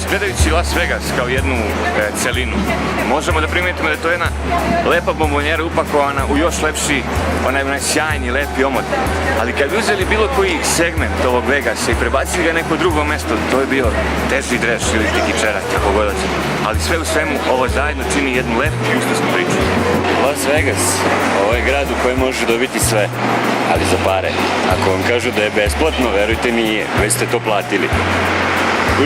gledajući Las Vegas kao jednu celinu, možemo da primetimo da je to jedna lepa bombonjera upakovana u još lepši, onaj sjajni, lepi omot. Ali kad bi uzeli bilo koji segment ovog Vegasa i prebacili ga neko drugo mesto, to je bio teži dreš ili tikičera, kako god hoće. Ali sve u svemu, ovo zajedno čini jednu lepu i uspešnu priču. Las Vegas, ovo je grad u kojem možeš dobiti sve, ali za pare. Ako vam kažu da je besplatno, verujte mi, već ste to platili.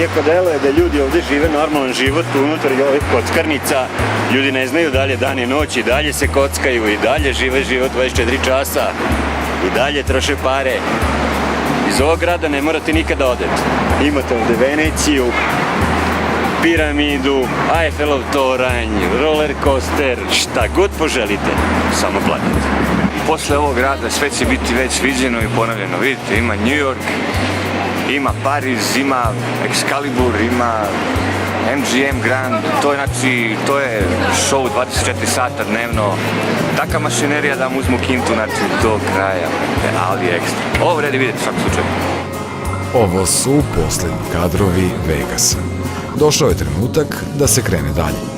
Iako deluje da ljudi ovdje žive normalan život unutar ovih kockarnica, ljudi ne znaju da li je dan i noć, i dalje se kockaju, i dalje žive život 24 časa, i dalje troše pare. Iz ovog grada ne morate nikada odeti. Imate ovdje Veneciju, piramidu, Eiffelov toranj, roller coaster, šta god poželite, samo platite. Posle ovog grada sve će biti već viđeno i ponovljeno. Vidite, ima New York, ima Pariz, ima Excalibur, ima MGM Grand, to je show 24 sata dnevno. Taka mašinerija da vam uzmu kintu, do kraja, ali ekstra. Ovo vredi vidjeti u svakom slučaju. Ovo su posljednji kadrovi Vegasa. Došao je trenutak da se krene dalje.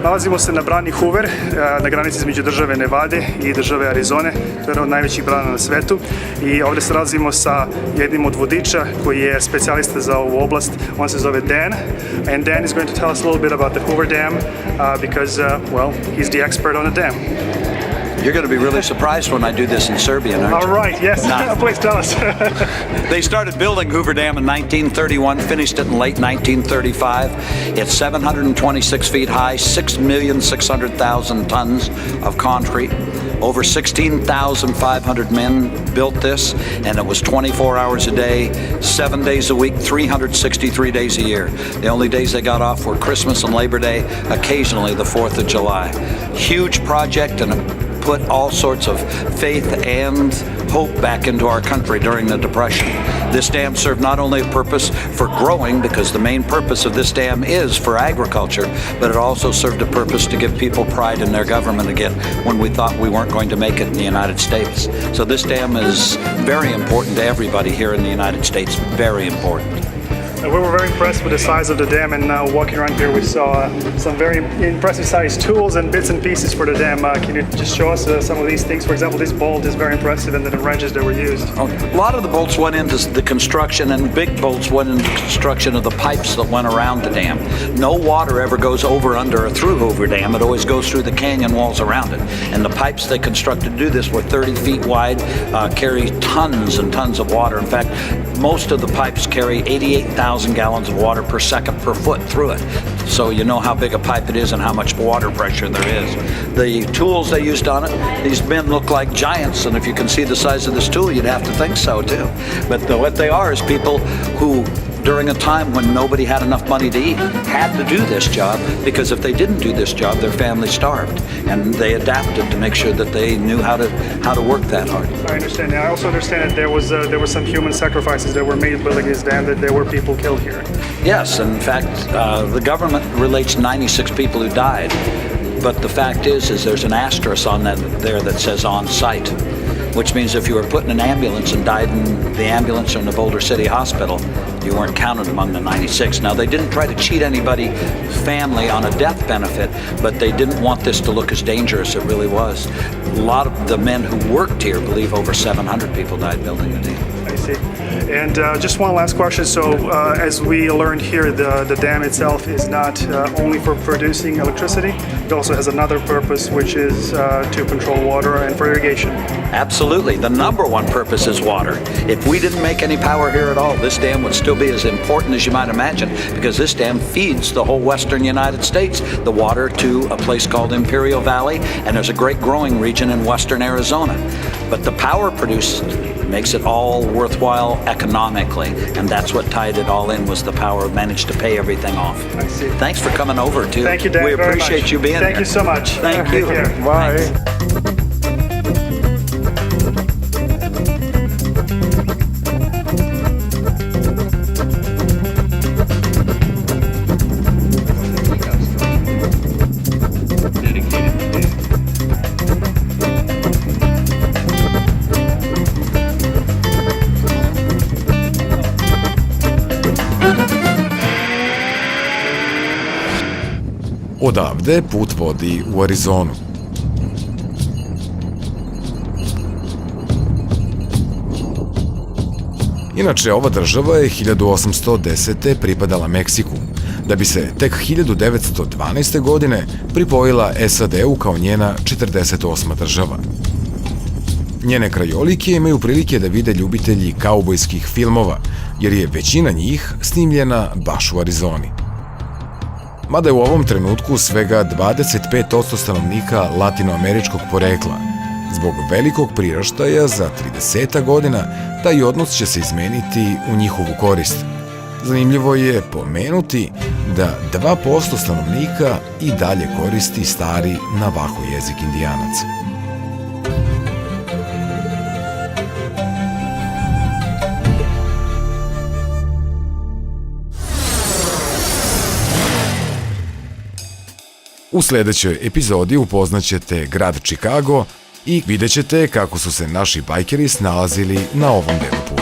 Nalazimo se na brani Hoover, na granici između države Nevade i države Arizone. To je jedna od najvećih brana na svetu. I ovdje se nalazimo sa jednim od vodiča koji je specijalista za ovu oblast. On se zove Dan. And Dan is going to tell us a little bit about the Hoover Dam because, well, he's the expert on the dam. You're going to be really surprised when I do this in Serbian, aren't you? All right, yes. No. Please tell us. They started building Hoover Dam in 1931, finished it in late 1935. It's 726 feet high, 6,600,000 tons of concrete. Over 16,500 men built this, and it was 24 hours a day, 7 days a week, 363 days a year. The only days they got off were Christmas and Labor Day, occasionally the 4th of July. Huge project, and put all sorts of faith and hope back into our country during the Depression. This dam served not only a purpose for growing, because the main purpose of this dam is for agriculture, but it also served a purpose to give people pride in their government again when we thought we weren't going to make it in the United States. So this dam is very important to everybody here in the United States, very important. We were very impressed with the size of the dam, and walking around here we saw some very impressive sized tools and bits and pieces for the dam. Can you just show us some of these things? For example, this bolt is very impressive, and the wrenches that were used. A lot of the bolts went into the construction, and big bolts went into the construction of the pipes that went around the dam. No water ever goes over, under, or through Hoover Dam. It always goes through the canyon walls around it. And the pipes they constructed to do this were 30 feet wide, carry tons and tons of water. In fact, most of the pipes carry 88,000 gallons of water per second per foot through it. So you know how big a pipe it is and how much water pressure there is. The tools they used on it, these men look like giants, and if you can see the size of this tool, you'd have to think so too. But what they are is people who, during a time when nobody had enough money to eat, had to do this job, because if they didn't do this job, their family starved, and they adapted to make sure that they knew how to work that hard. I understand. I also understand that there were some human sacrifices that were made building this dam, that there were people killed here. Yes, in fact, the government relates 96 people who died, but the fact is there's an asterisk on there that says on site, which means if you were put in an ambulance and died in the ambulance or in the Boulder City Hospital, you weren't counted among the 96. Now, they didn't try to cheat anybody's family on a death benefit, but they didn't want this to look as dangerous as it really was. A lot of the men who worked here believe over 700 people died building the dam. see. And just one last question. So, as we learned here, the dam itself is not only for producing electricity. It also has another purpose, which is to control water and for irrigation. Absolutely. The number one purpose is water. If we didn't make any power here at all, this dam would still be as important as you might imagine, because this dam feeds the whole western United States, the water to a place called Imperial Valley, and there's a great growing region in western Arizona. But the power produced makes it all worthwhile economically, and that's what tied it all in, was the power managed to pay everything off. I see. Thanks for coming over too. Thank you, Dan. We very appreciate much. you being Thank here. you so much. Thank you. Take care. Bye. Thanks. Odavde put vodi u Arizonu. Inače, ova država je 1810. pripadala Meksiku, da bi se tek 1912. godine pripojila SAD-u kao njena 48. država. Njene krajolike imaju prilike da vide ljubitelji kaubojskih filmova, jer je većina njih snimljena baš u Arizoni. Mada je u ovom trenutku svega 25% stanovnika latinoameričkog porekla. Zbog velikog priraštaja za 30 godina, taj odnos će se izmeniti u njihovu korist. Zanimljivo je pomenuti da 2% stanovnika i dalje koristi stari Navajo jezik Indijanaca. U sljedećoj epizodi upoznaćete grad Chicago i vidjet ćete kako su se naši bajkeri snalazili na ovom delu puta.